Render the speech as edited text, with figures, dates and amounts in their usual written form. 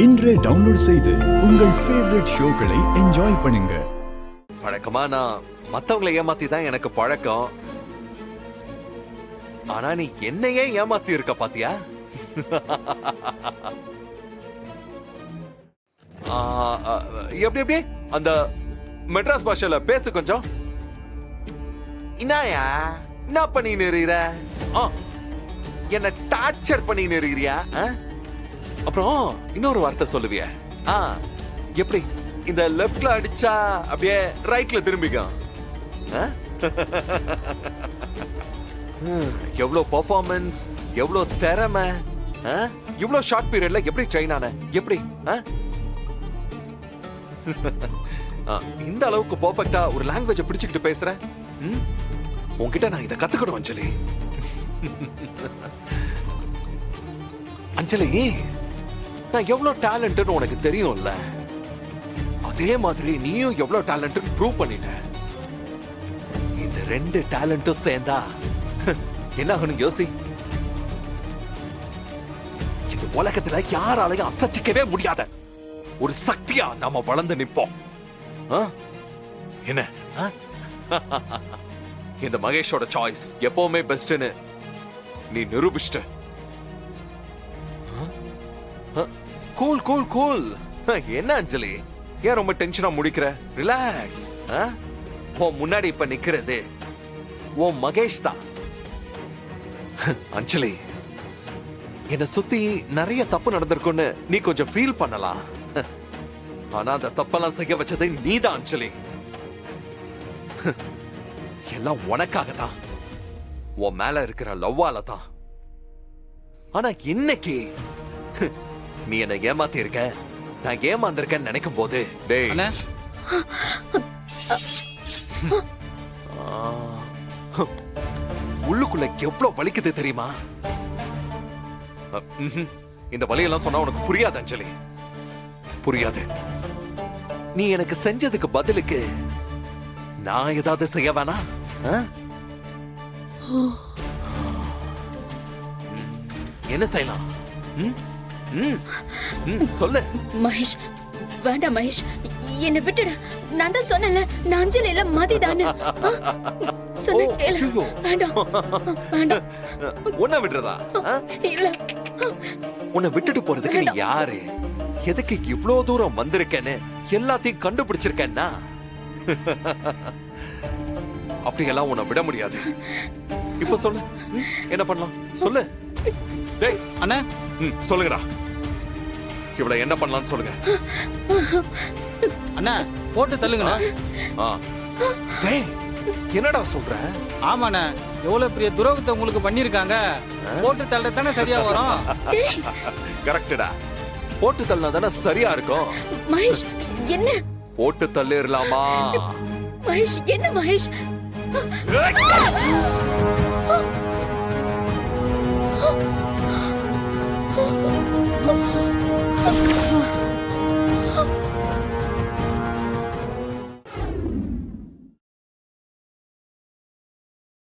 இன்றே டவுன்லோட் செய்து உங்கள் ஃபேவரட் ஷோக்களை என்ஜாய் பண்ணுங்க. பழக்கமா நான் மத்தவங்களை ஏமாத்தி தான் எனக்கு பழக்கம். ஆனா நீ என்னையே ஏமாத்தி இருக்க பாத்தியா? எப்படி எப்படி அந்த மெட்ராஸ் பாஷையில பேசு கொஞ்சம். இன்னாயா என்ன பண்ணின்னு இருக்கிற? என்ன டார்ச்சர் பண்ணின்னு இருக்கிறியா? அப்புறம் இன்னொரு வார்த்தை சொல்லுவிய. எப்படி இந்த லெஃப்ட்ல அடிச்சா அப்படியே ரைட்ல திரும்பிக்கும். எவ்வளவு பெர்ஃபார்மன்ஸ், எவ்வளவு திறமை, இவ்வளவு ஷார்ட் பீரியட்ல எப்படி ட்ரெயின் ஆன? எப்படி இந்த அளவுக்கு பெர்ஃபெக்ட்டா ஒரு லாங்குவேஜ் பிடிச்சுக்கிட்டு பேசுற? உன்கிட்ட நான் இதை கத்துக்கணும் அஞ்சலி. அஞ்சலி, நான் எவ்வளவு டேலண்ட்னு உனக்கு தெரியும்ல. அதே மாதிரி நீயும் எவ்வளவு டேலண்ட் ப்ரூவ் பண்ணிட்ட. இந்த ரெண்டு டேலண்ட்டும் சேர்ந்தா என்ன ஆகணும் யோசி. இந்த உலகத்துல யாராலையும் அசைச்சிக்கவே முடியாத ஒரு சக்தியா நாம வளர்ந்து நிப்போம். என்ன இந்த மகேஷோட சாய்ஸ் எப்பவுமே பெஸ்ட்னு நீ நிரூபிச்சிட்ட. Cool cool cool. என்ன அஞ்சலி, ஏன் ரொம்ப டென்ஷனா முடிக்கிற? ரிலாக்ஸ். உன் முன்னாடி இப்ப நிக்கிறது உன் மகேஷ் தான். அஞ்சலி, என்ன சுத்தி நிறைய தப்பு நடந்திருக்குன்னு நீ கொஞ்சம் ஃபீல் பண்ணலாம். ஆனா அந்த தப்பெல்லாம் செய்ய வச்சது நீதான் அஞ்சலி. எல்லாம் உனக்காக தான், உன் மேல இருக்கிற லவ்வால தான். ஆனா இன்னைக்கு நீ என்ன ஏமாத்தி இருக்க, நான் ஏமாந்திருக்கேன்னு நினைக்கும் போது டேய் உள்ளுக்குள்ள எவ்வளவு வலிக்குது தெரியுமா? இந்த வலியெல்லாம் சொன்னா உனக்கு புரியாது அஞ்சலி, புரியாது. நீ எனக்கு செஞ்சதுக்கு பதிலுக்கு நான் ஏதாவது செய்ய வேணா? என்ன செய்யலாம்? சொல்லு மகேஷ். வேண்டாம் மகேஷ், என்ன விட்டுடு. நான் தான் சொன்னல, நான் அஞ்சலி இல்ல மதிதானே. சொன்ன கேளு. வேண்டாம் வேண்டாம். உன்னை விடுறதா? இல்ல. உன்னை விட்டுட்டு போறதுக்கு நீ யாரு? எதுக்கு இவ்வளவு தூரம் வந்திருக்கேன்னு எல்லாத்தையும் கண்டுபிடிச்சிருக்கேன்னா அப்படியெல்லாம் உன்னை விட முடியாது. இப்ப சொல்லு, என்ன பண்ணலாம் சொல்லு. டேய் அண்ணா, சொல்லுங்கடா, இவ்வளவு என்ன பண்ணலாம்னு சொல்லுங்க. அண்ணா போட்டு தள்ளுங்கண்ணா. டேய் என்னடா சொல்ற? ஆமாண்ணா, எவ்வளவு பெரிய துரோகத்தை உங்களுக்கு பண்ணிருக்காங்க. போட்டு தள்ள தானே சரியா வரும். கரெக்டடா, போட்டு தள்ளனா தானே சரியா இருக்கும். மகேஷ் என்ன? போட்டு தள்ளிரலாமா? மகேஷ் என்ன மகேஷ்?